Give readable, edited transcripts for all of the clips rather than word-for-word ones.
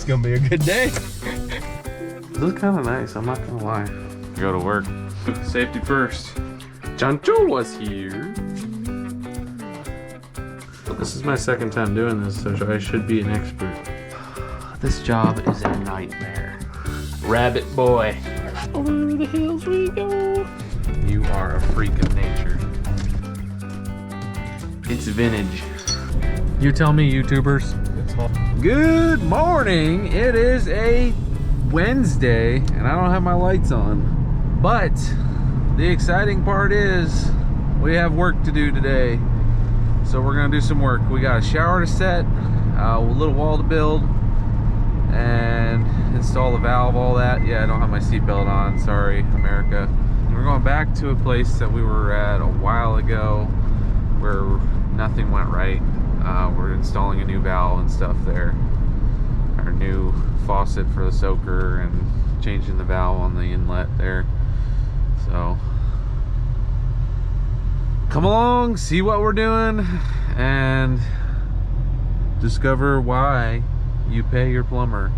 It's gonna be a good day. This is kind of nice, I'm not gonna lie. Go to work. Safety first. Chancho was here. This is my second time doing this, so I should be an expert. This job is a nightmare. Rabbit boy. Over the hills we go. You are a freak of nature. It's vintage. You tell me, YouTubers. Good morning. It is a Wednesday, and I don't have my lights on. But the exciting part is we have work to do today. So we're gonna do some work. We got a shower to set, a little wall to build, and install the valve, all that. Yeah, I don't have my seatbelt on, sorry, America. We're going back to a place that we were at a while ago where nothing went right. We're installing a new valve and stuff there. Our new faucet for the soaker and changing the valve on the inlet there. So come along, see what we're doing, and discover why you pay your plumber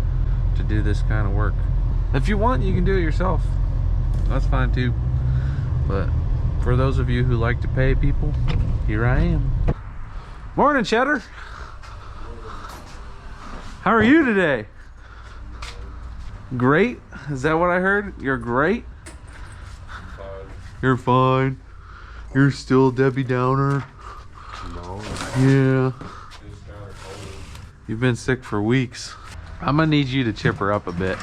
to do this kind of work. If you want, you can do it yourself. That's fine too. But for those of you who like to pay people, here I am. Morning, Cheddar. How are you today? Great? Is that what I heard? You're great? Fine. You're fine. You're still Debbie Downer? No. Yeah. It's kind of cold. You've been sick for weeks. I'm gonna need you to chip her up a bit.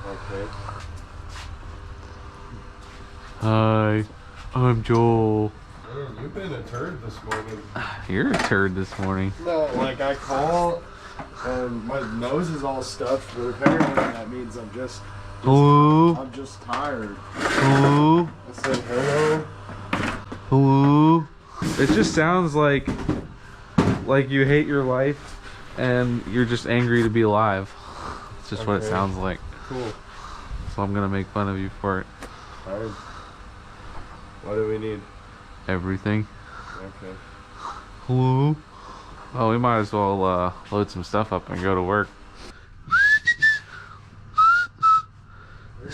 Okay. Hi, I'm Joel. Man, you've been a turd this morning. You're a turd this morning. No, like I call and my nose is all stuffed, but apparently that means I'm just Hello? tired. Hello? I said hello. Hello? It just sounds like you hate your life and you're just angry to be alive. It's just what it Okay. sounds like. Cool. So I'm gonna make fun of you for it. Alright. What do we need? Everything. Okay. Hello? Oh, we might as well load some stuff up and go to work. No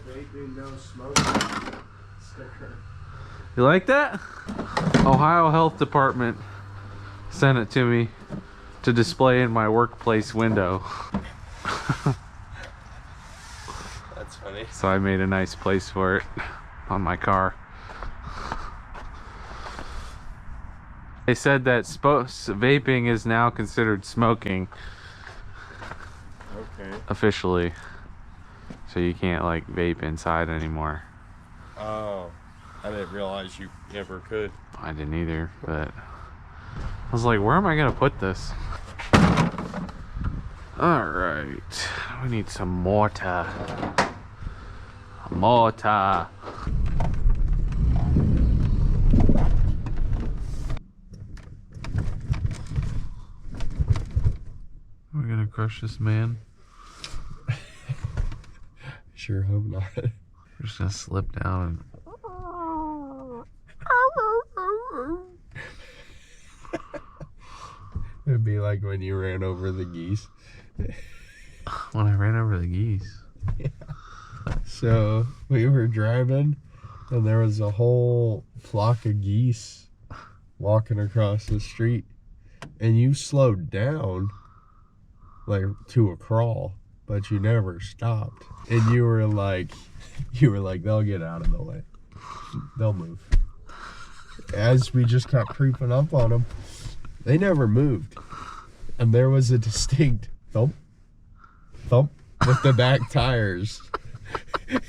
vaping, no smoking sticker. You like that? Ohio Health Department sent it to me to display in my workplace window. That's funny. So I made a nice place for it on my car. They said that vaping is now considered smoking Okay. officially. So you can't like vape inside anymore. Oh, I didn't realize you ever could. I didn't either, but I was like, where am I gonna put this? Alright, we need some mortar. Mortar. We're gonna crush this man. Sure hope not. We're just gonna slip down It'd be like when you ran over the geese. and when I ran over the geese. So we were driving and there was a whole flock of geese walking across the street, and you slowed down like to a crawl, but you never stopped. And you were like, they'll get out of the way. They'll move. As we just kept creeping up on them, they never moved. And there was a distinct thump, thump with the back tires.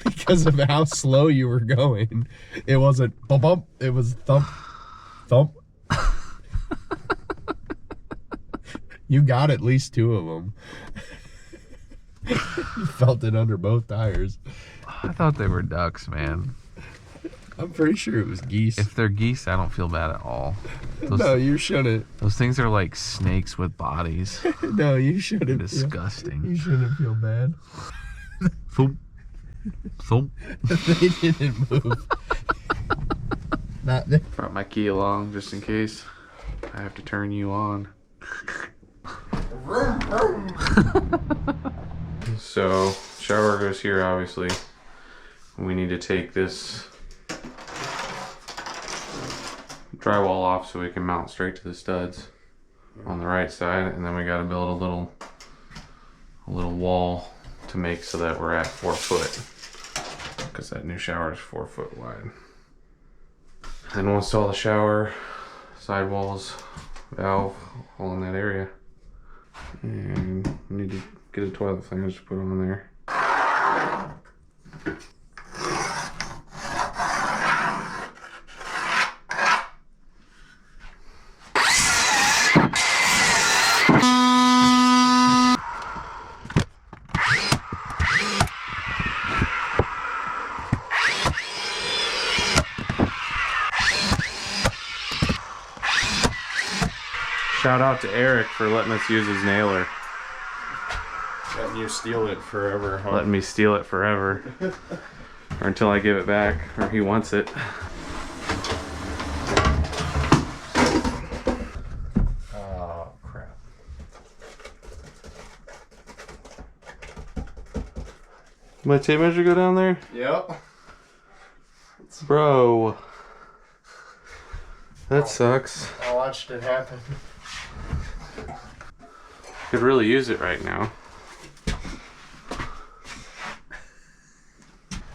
Because of how slow you were going. It wasn't bump bump, it was thump, thump. You got at least two of them. You felt it under both tires. I thought they were ducks, man. I'm pretty sure it was geese. If they're geese, I don't feel bad at all. No, you shouldn't. Those things are like snakes with bodies. No, you shouldn't. Disgusting. You shouldn't feel bad. Thump. Thump. They didn't move. Not there. Brought my key along just in case I have to turn you on. Vroom, vroom. So shower goes here, obviously. We need to take this drywall off so we can mount straight to the studs on the right side, and then we got to build a little wall to make so that we're at 4 foot, because that new shower is 4 foot wide. Then we'll install the shower, sidewalls, valve, all in that area. And we need to get a toilet flange to put on there. Shout out to Eric for letting us use his nailer. Letting you steal it forever, huh? Letting me steal it forever. Or until I give it back, or he wants it. Oh, crap. My tape measure go down there? Yep. Bro. That sucks. I watched it happen. Could really use it right now.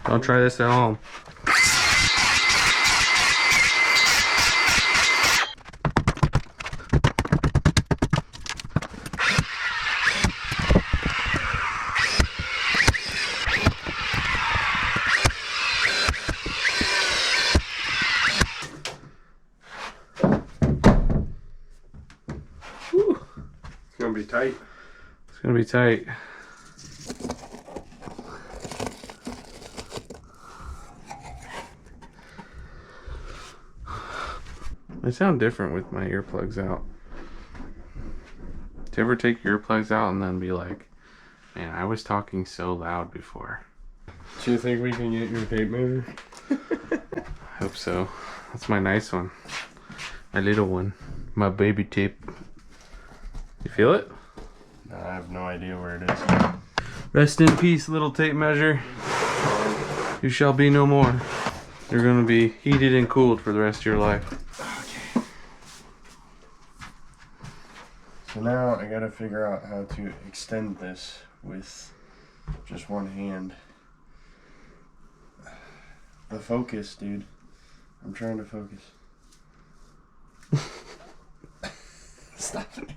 Don't try this at home. Whew. It's gonna be tight. It's gonna be tight. They sound different with my earplugs out. Do you ever take your earplugs out and then be like, man, I was talking so loud before? Do you think we can get your tape measure? I hope so. That's my nice one. My little one. My baby tape. You feel it? I have no idea where it is. Rest in peace, little tape measure. You shall be no more. You're gonna be heated and cooled for the rest of your life. So now I gotta figure out how to extend this with just one hand. The focus, dude. I'm trying to focus. Stop it.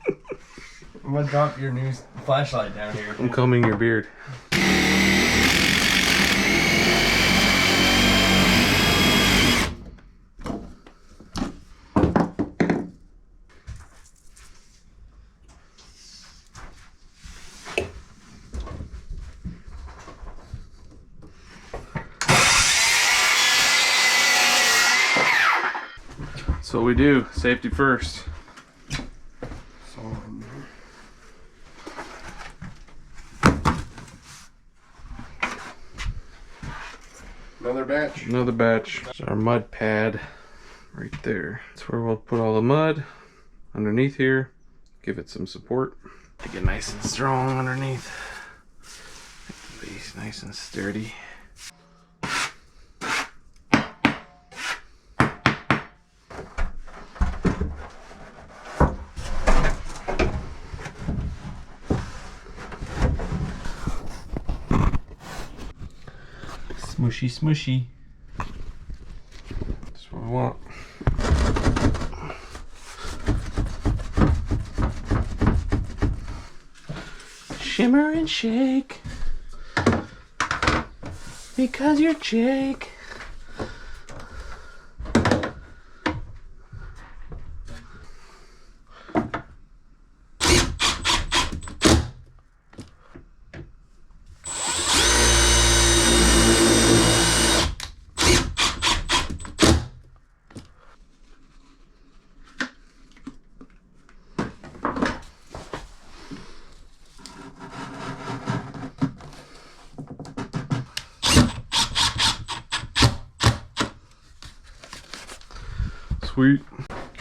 I'm gonna drop your new flashlight down here. I'm combing your beard. That's what we do. Safety first. Another batch. Another batch. There's our mud pad right there. That's where we'll put all the mud underneath here. Give it some support. Make it nice and strong underneath. Make the base nice and sturdy. Smushy, smushy. That's what we want. Shimmer and shake, because you're Jake. Sweet.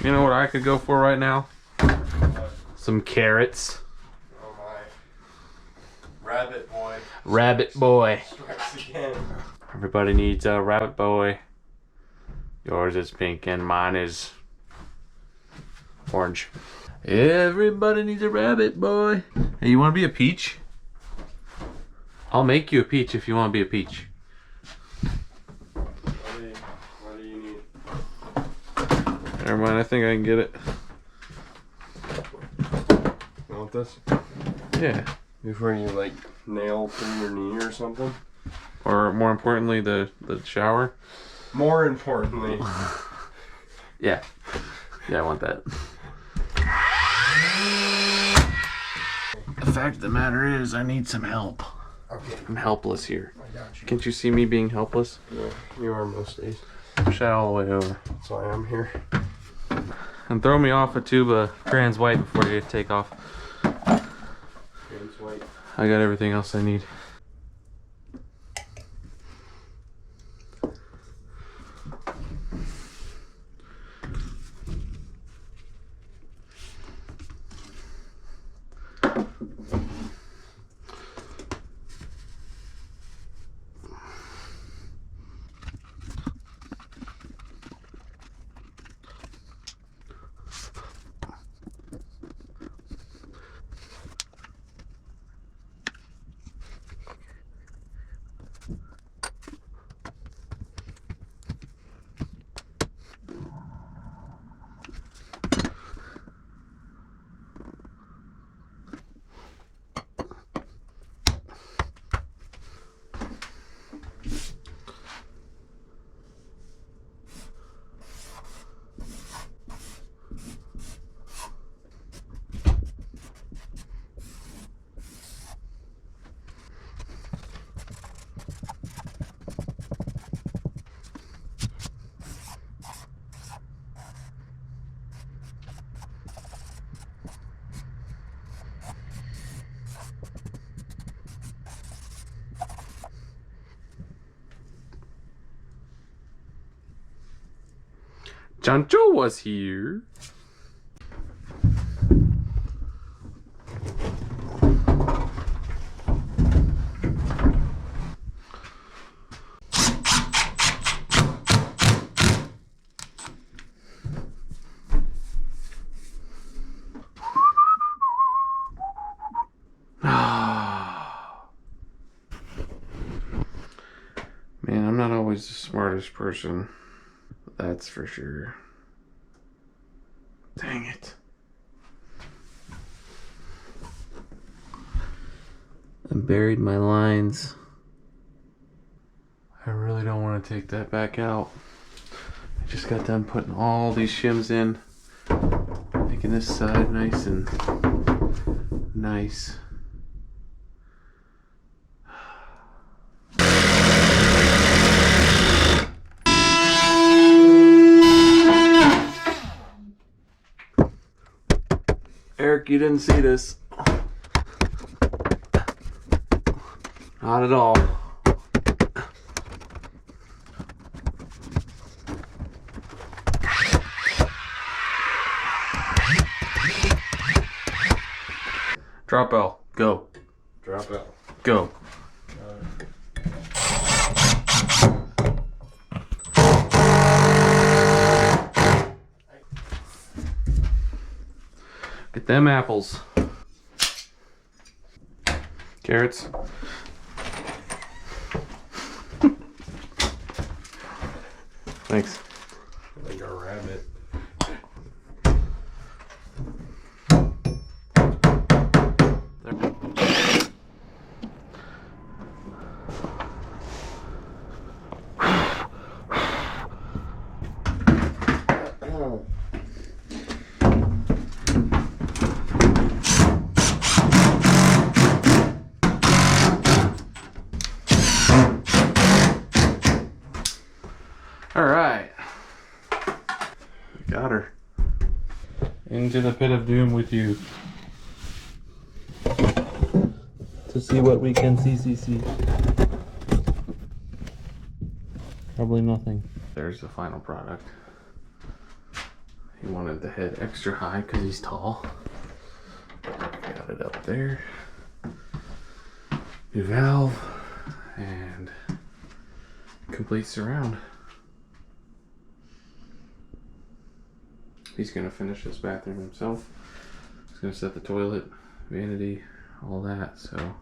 You know what I could go for right now? Some carrots. Oh my. Rabbit boy. Rabbit boy. Strikes again. Everybody needs a rabbit boy. Yours is pink and mine is orange. Everybody needs a rabbit boy. Hey, you want to be a peach? I'll make you a peach if you want to be a peach. What do you need? Never mind, I think I can get it. You want this? Yeah. Before you like nail through your knee or something? Or more importantly, the shower. More importantly. Yeah. Yeah, I want that. The fact of the matter is, I need some help. Okay. I'm helpless here. I got you. Can't you see me being helpless? Yeah, you are most days. Push that all the way over. That's why I'm here. And throw me off a tube of Trans White before you take off. Trans White. I got everything else I need. Chancho was here. Man, I'm not always the smartest person. That's for sure. Dang it. I buried my lines. I really don't want to take that back out. I just got done putting all these shims in, making this side nice and nice. Eric, you didn't see this. Not at all. Drop L. Go. Drop out. Go. Get them apples. Carrots. Thanks. Like a rabbit. All right. Got her. Into the pit of doom with you. To see what we can see. Probably nothing. There's the final product. He wanted the head extra high because he's tall. Got it up there. new valve, and complete surround. He's gonna finish this bathroom himself. He's gonna set the toilet, vanity, all that. So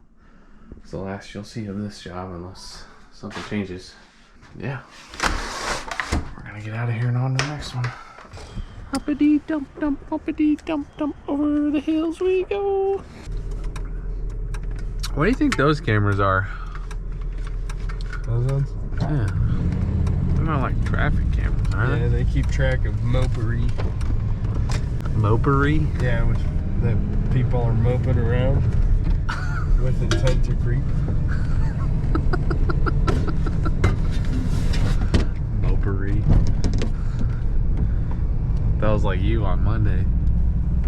it's the last you'll see of this job unless something changes. Yeah, we're gonna get out of here and on to the next one. Uppity dump dump, uppity dump dump, over the hills we go. What do you think those cameras are? Those ones? Yeah. They're not like traffic cameras, are Yeah, they keep track of mopery. Mopery? Yeah, with that people are moping around with intent to creep. Mopery. That was like you on Monday.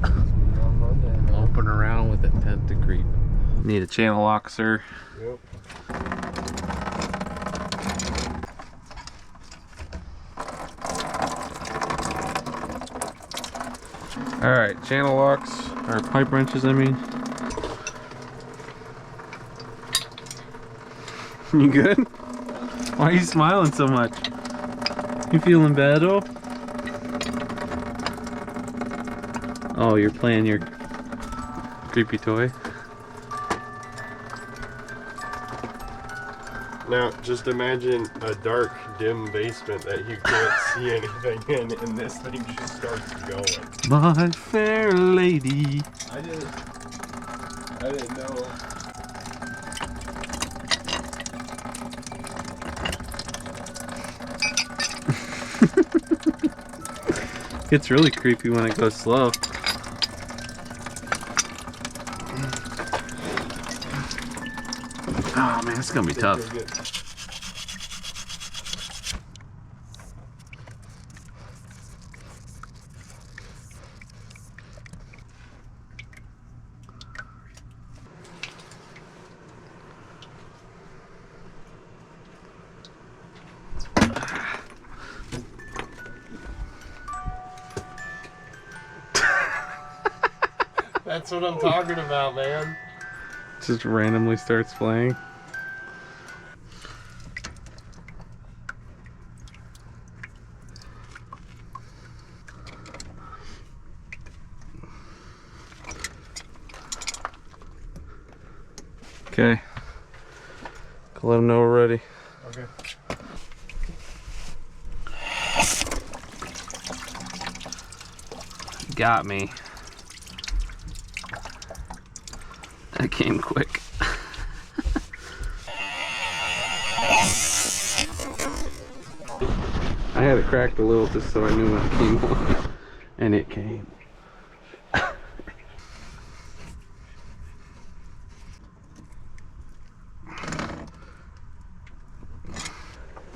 On Monday, man. Moping around with intent to creep. Need a channel lock, sir. Yep. Alright, channel locks, or pipe wrenches, I mean. You good? Why are you smiling so much? You feeling bad, oh? Oh, you're playing your creepy toy? Now, just imagine a dark, dim basement that you can't see anything in, and this thing just starts going. My fair lady. I didn't know. It's really creepy when it goes slow. Oh man, it's gonna be tough. That's what I'm talking about, man. Just randomly starts playing. Okay. Let them know we're ready. Okay. Got me. That came quick. I had it cracked a little just so I knew when it came on. And it came.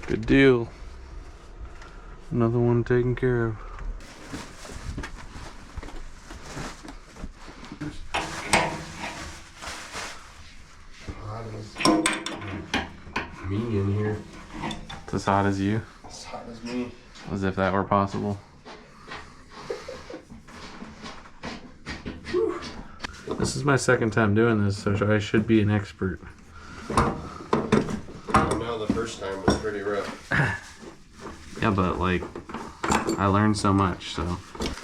Good deal. Another one taken care of. Me in here. It's as hot as you. As hot as me. As if that were possible. Whew. This is my second time doing this, so I should be an expert. No, the first time was pretty rough. Yeah, but like, I learned so much, so.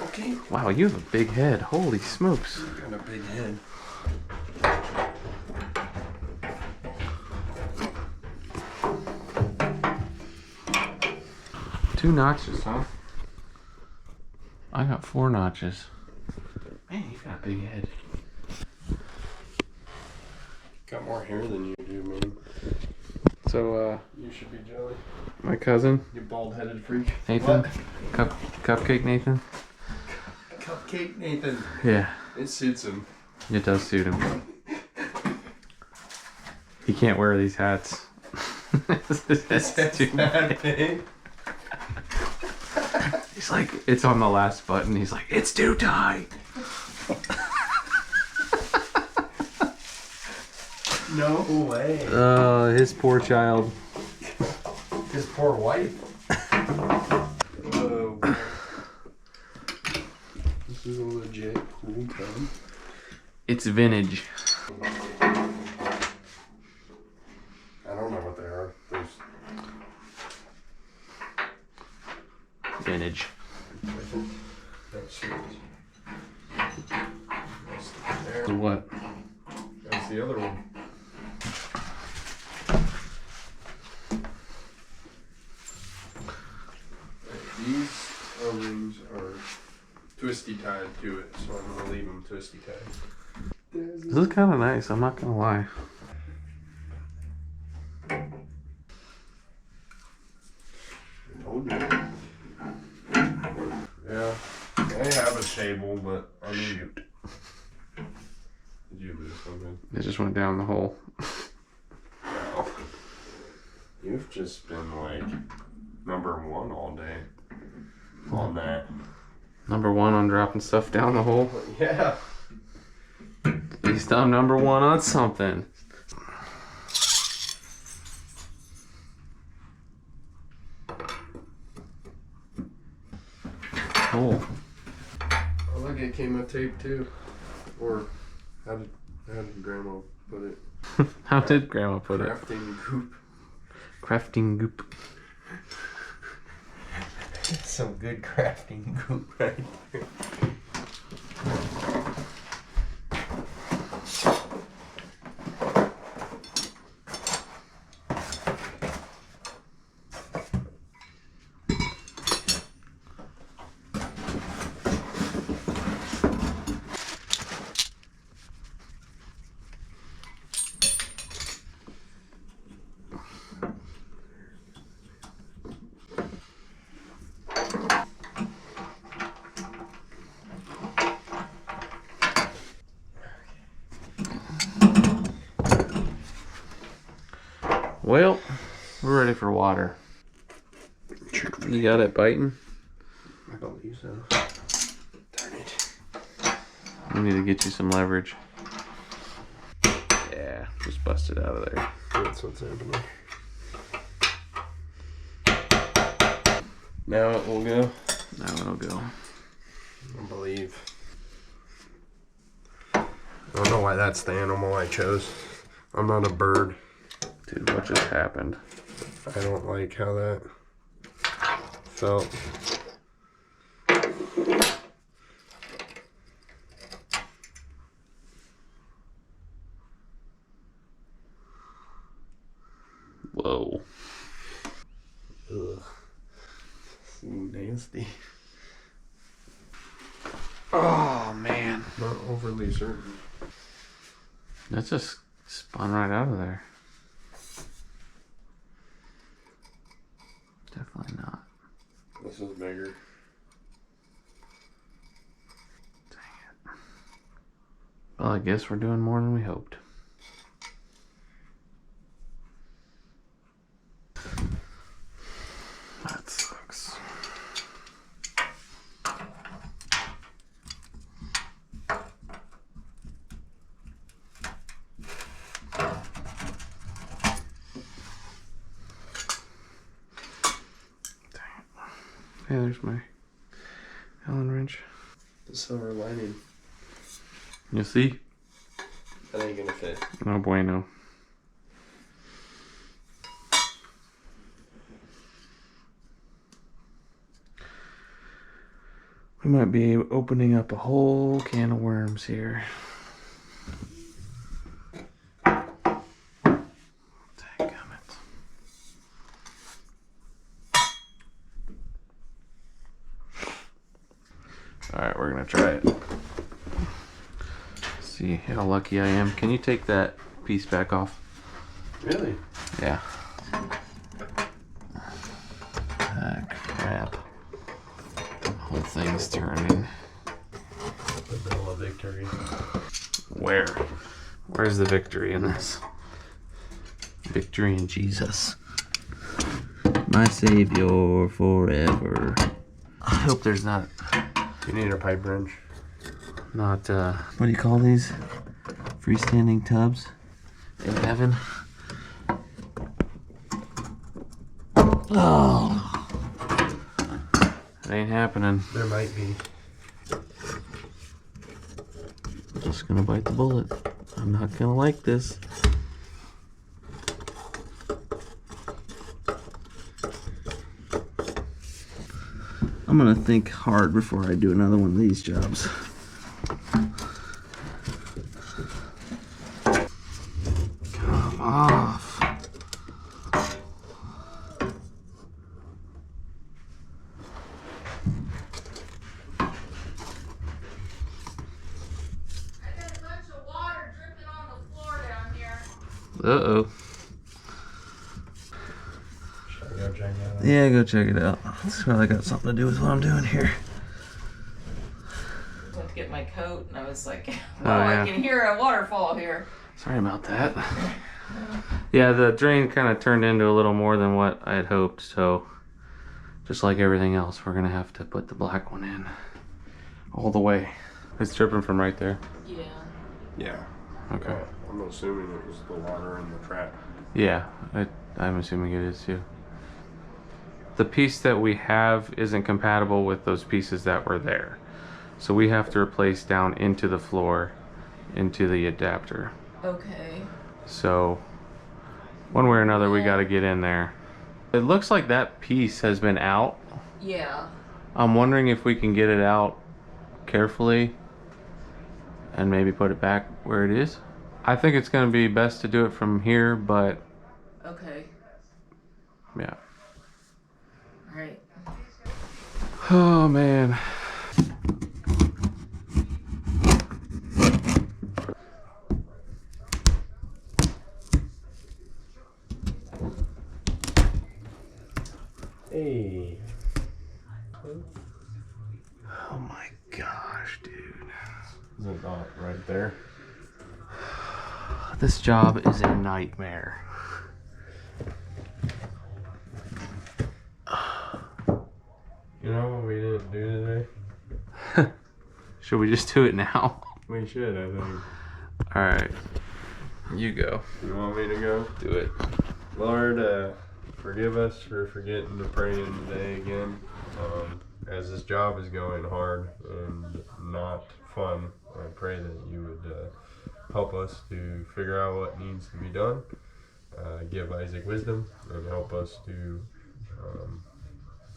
Okay. Wow, you have a big head. Holy smokes. Got a big head. Two notches, huh? I got 4 notches. Man, you got a big head. Got more hair than you do, man. So, You should be jelly. my cousin, You bald-headed freak. Nathan. What? Cupcake Nathan. Cupcake Nathan. Yeah, It suits him. it does suit him. He can't wear these hats. It's too that big. He's like, it's on the last button. He's like, it's too tight. No way. His poor child. His poor wife. Oh. This is a legit cool tub. It's vintage. vintage. That's So what? That's the other one. These O-rings are twisty tied to it, so I'm gonna leave them twisty tied. This is kind of nice, I'm not gonna lie. Yeah, they have a stable, but I mean, did you lose something? It just went down the hole. Wow. You've just been like #1 all day on that. Number 1 on dropping stuff down the hole. Yeah. At least I'm #1 on something. Cool. Oh, look, it came with tape too. Or how did Grandma put it? How did Grandma put it? Crafting goop. Crafting goop. Some good crafting goop right there. Well, we're ready for water. You got it biting? I believe so. Darn it. We need to get you some leverage. Yeah, just bust it out of there. That's what's happening. Now it will go. Now it'll go. I believe. I don't know why that's the animal I chose. I'm not a bird. Dude, what just happened? I don't like how that felt. Whoa. Ugh. Nasty. Oh, man. Not overly certain. That just spun right out of there. Definitely not. This is bigger. Dang it. Well, I guess we're doing more than we hoped. That sucks. Hey, there's my Allen wrench. The silver lining. You see? That ain't gonna fit. No bueno. We might be opening up a whole can of worms here. Dadgummit. Alright, we're gonna try it. See how lucky I am. Can you take that piece back off? Really? Yeah. Ah, crap. The whole thing's turning. The Bill of Victory. Where? Where's the victory in this? Victory in Jesus. My Savior forever. I hope there's not... You need a pipe wrench. Not, what do you call these? Freestanding tubs in heaven? Oh. It ain't happening. There might be. I'm just gonna bite the bullet. I'm not gonna like this. I'm gonna think hard before I do another one of these jobs. Come off. Uh-oh. Should I go check that out? Yeah, go check it out. It's probably got something to do with what I'm doing here. I went to get my coat and I was like, yeah. I can hear a waterfall here. Sorry about that. Yeah, the drain kind of turned into a little more than what I had hoped, so just like everything else, we're gonna have to put the black one in all the way. It's dripping from right there. Yeah. Yeah. Okay. I'm assuming it was the water in the trap. Yeah, I'm assuming it is too. The piece that we have isn't compatible with those pieces that were there. So we have to replace down into the floor, into the adapter. Okay. So one way or another, we got to get in there. It looks like that piece has been out. Yeah. I'm wondering if we can get it out carefully and maybe put it back where it is. I think it's going to be best to do it from here, but Okay. yeah. All right. Oh man. Hey. Oh my gosh, dude. Is it not right there? This job is a nightmare. You know what we didn't do today? Should we just do it now? We should, I think. Alright. You go. You want me to go? Do it. Lord, forgive us for forgetting to pray in today again. As this job is going hard and not fun, I pray that you would help us to figure out what needs to be done, give Isaac wisdom, and help us to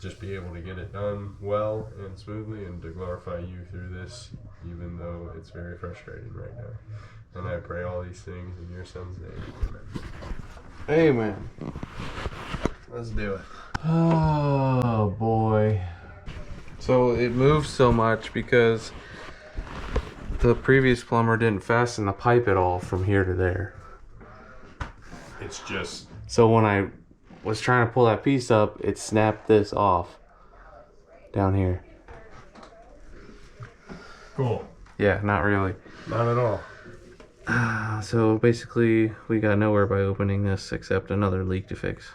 just be able to get it done well and smoothly and to glorify you through this, even though it's very frustrating right now. And I pray all these things in your son's name. Amen. Amen. Let's do it. Oh boy. So it moved so much because the previous plumber didn't fasten the pipe at all from here to there. It's just So when I was trying to pull that piece up, it snapped this off down here. cool. Yeah, not really. Not at all. So basically, we got nowhere by opening this except another leak to fix.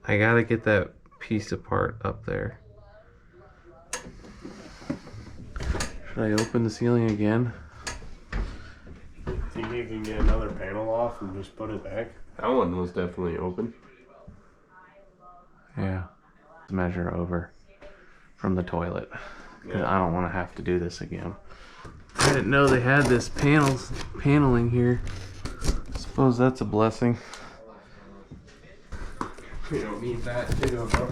I gotta get that piece apart up there. Should I open the ceiling again? Think you can get another panel off and just put it back? That one was definitely open. Yeah. Measure over from the toilet. Because I don't want to have to do this again. I didn't know they had this paneling here. Suppose that's a blessing. We don't need that too, huh?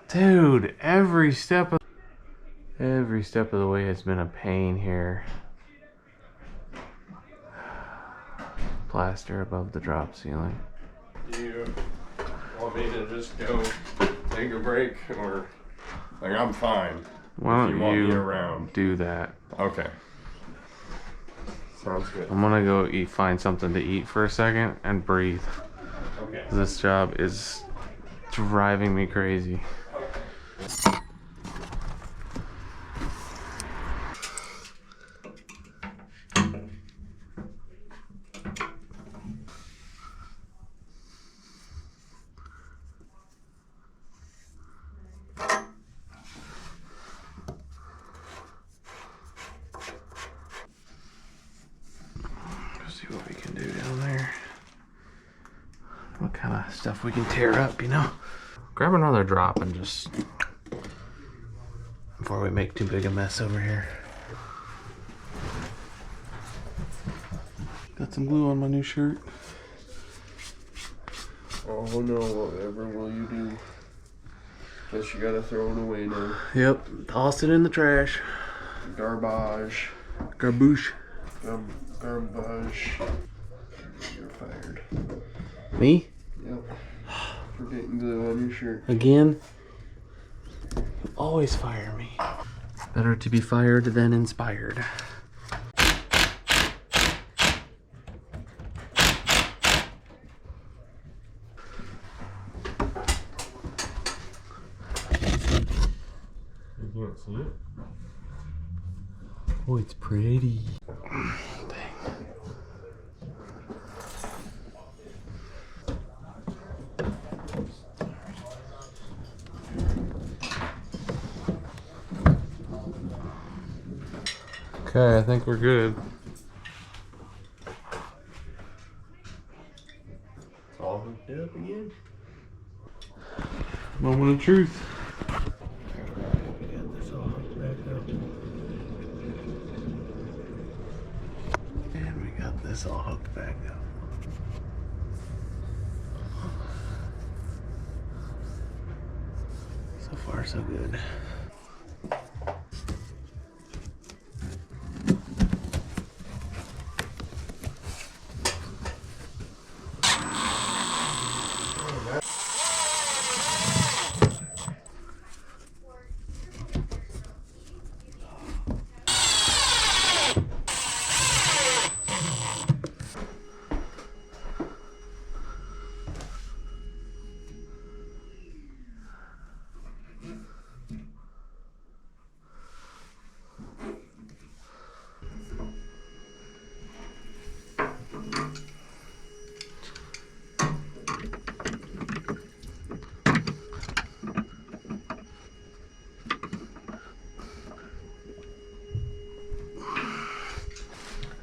Dude, every step of the way has been a pain here. Plaster above the drop ceiling. Do you want me to just go take a break, or like I'm fine? Why if don't you want me you around? do that? Okay. Sounds good. I'm gonna go find something to eat for a second and breathe. Okay. This job is driving me crazy. See what we can do down there. What kind of stuff we can tear up, you know? Grab another drop and just before we make too big a mess over here. Got some glue on my new shirt. Oh no, whatever will you do? Guess you gotta throw it away now. Yep, toss it in the trash. Garbage. Garboosh. Garbage. You're fired. Me? Yep. For getting glue on your shirt. Again? You always fire me. Better to be fired than inspired. You can't see it? Oh, it's pretty. Okay, I think we're good. It's all hooked up again? Moment of truth. We got this all hooked back up. And we got this all hooked back up. So far, so good.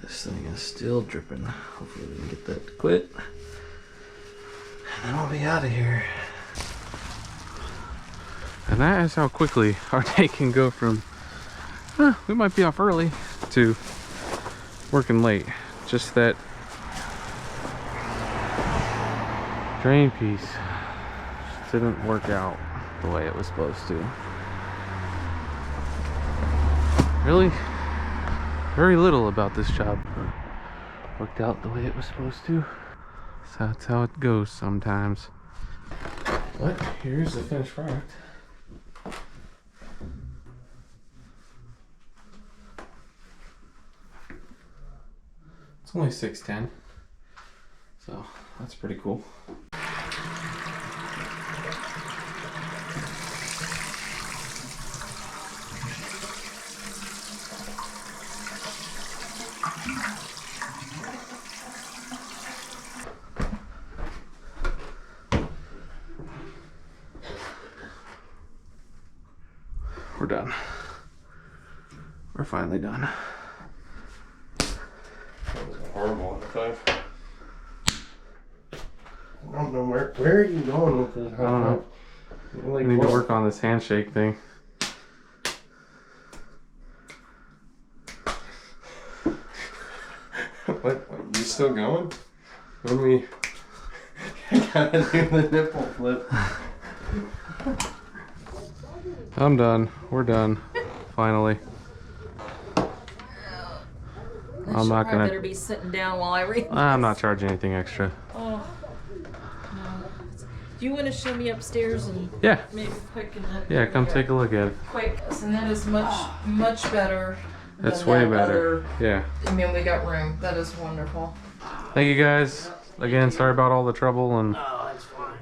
This thing is still dripping. Hopefully we can get that to quit. And then I'll be out of here. And that is how quickly our day can go from, we might be off early, to working late. Just that drain piece just didn't work out the way it was supposed to. Really, very little about this job worked out the way it was supposed to. So that's how it goes sometimes. But here's the finished product. It's only 610, so that's pretty cool. We're done. We're finally done. Horrible stuff. I don't know where are you going with this? I don't know. Like, We need to work on this handshake thing. What? You still going? When we gotta do the nipple flip. I'm done. We're done. Finally. I'm not gonna. better be sitting down while I read. I'm not charging anything extra. Oh. No. Do you want to show me upstairs and Yeah. maybe quick and Yeah, come take a look at it. quick? And that is much better. That's than way that better. other- Yeah. I mean, we got room. That is wonderful. Thank you guys. Again, sorry about all the trouble and Oh, that's fine.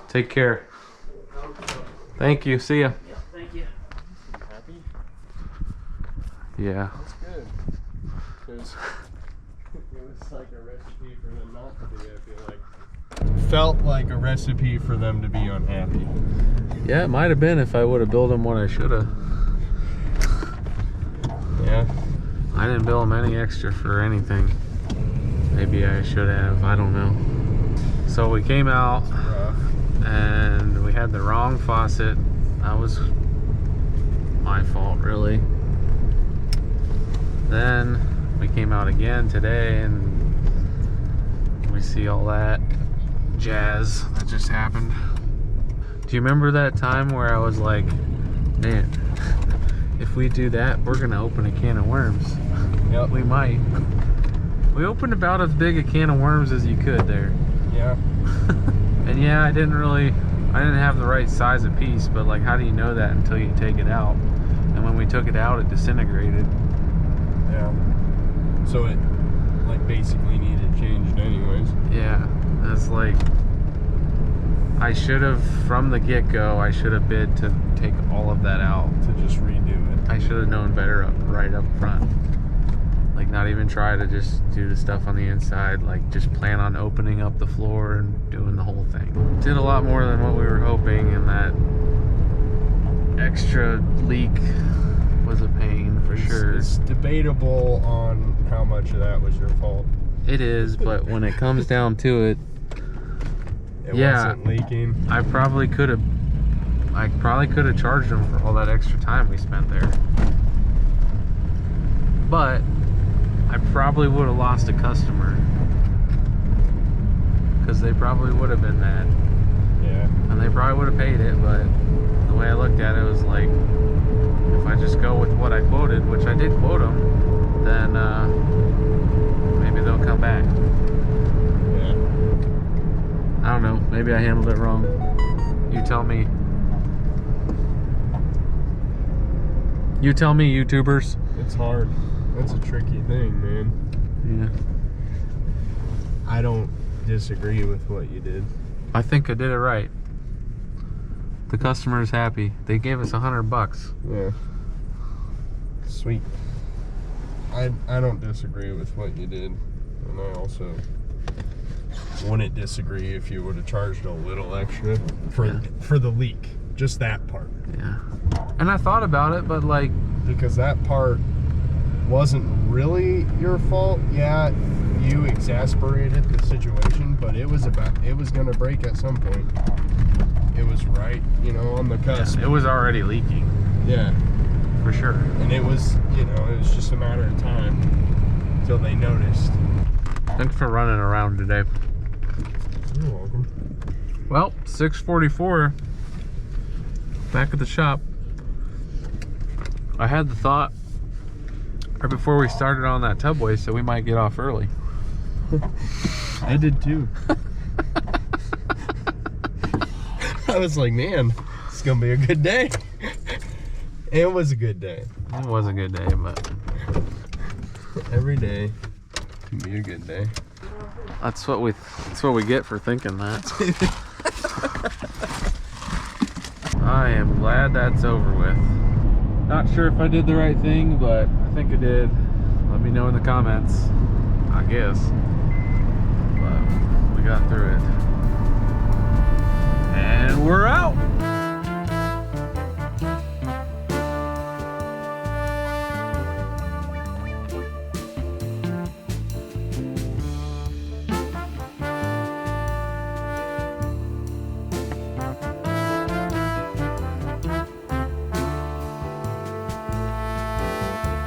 take care. Thank you. See ya. Yep, thank you. Happy? Yeah. That's good. Because it was like a recipe for them not to be, I feel like. Felt like a recipe for them to be unhappy. Yeah, it might have been if I would have billed them what I should have. Yeah. I didn't bill them any extra for anything. Maybe I should have. I don't know. So we came out and we had the wrong faucet. That was my fault, really. Then we came out again today and we see all that jazz that just happened. Do you remember that time where I was like, man, if we do that, we're gonna open a can of worms? Yep. We might. We opened about as big a can of worms as you could there. Yeah. And yeah, I didn't have the right size of piece, but like, how do you know that until you take it out? And when we took it out, it disintegrated. Yeah. So it like basically needed changed anyways. Yeah, that's like, I should have, from the get-go, I should have bid to take all of that out. To just redo it. I should have known better right up front. Like, not even try to just do the stuff on the inside. Like, just plan on opening up the floor and doing the whole thing. Did a lot more than what we were hoping, and that extra leak was a pain for sure. It's debatable on how much of that was your fault. It is, but when it comes down to it, It Yeah. wasn't leaking. I probably could have charged them for all that extra time we spent there. But I probably would have lost a customer, because they probably would have been mad, Yeah. and they probably would have paid it. But the way I looked at it was like, if I just go with what I quoted, which I did quote them, then maybe they'll come back. Yeah. I don't know. Maybe I handled it wrong. You tell me. You tell me, YouTubers. It's hard. That's a tricky thing, man. Yeah. I don't disagree with what you did. I think I did it right. The customer is happy. They gave us $100. Yeah. Sweet. I don't disagree with what you did. And I also wouldn't disagree if you would have charged a little extra for the leak. Just that part. Yeah. And I thought about it, but like, Because that part wasn't really your fault. Yeah, you exasperated the situation, but it was gonna break at some point. It was right, on the cusp. it was already leaking, Yeah. for sure. And it was, it was just a matter of time until they noticed. Thanks for running around today. You're welcome. Well, 6:44. Back at the shop. I had the thought right before we started on that tubway, so we might get off early. I did too. I was like, man, it's gonna be a good day. It was a good day. It was a good day, but Every day can be a good day. that's what we get for thinking that. I am glad that's over with. Not sure if I did the right thing, but I think I did. Let me know in the comments, I guess. But we got through it.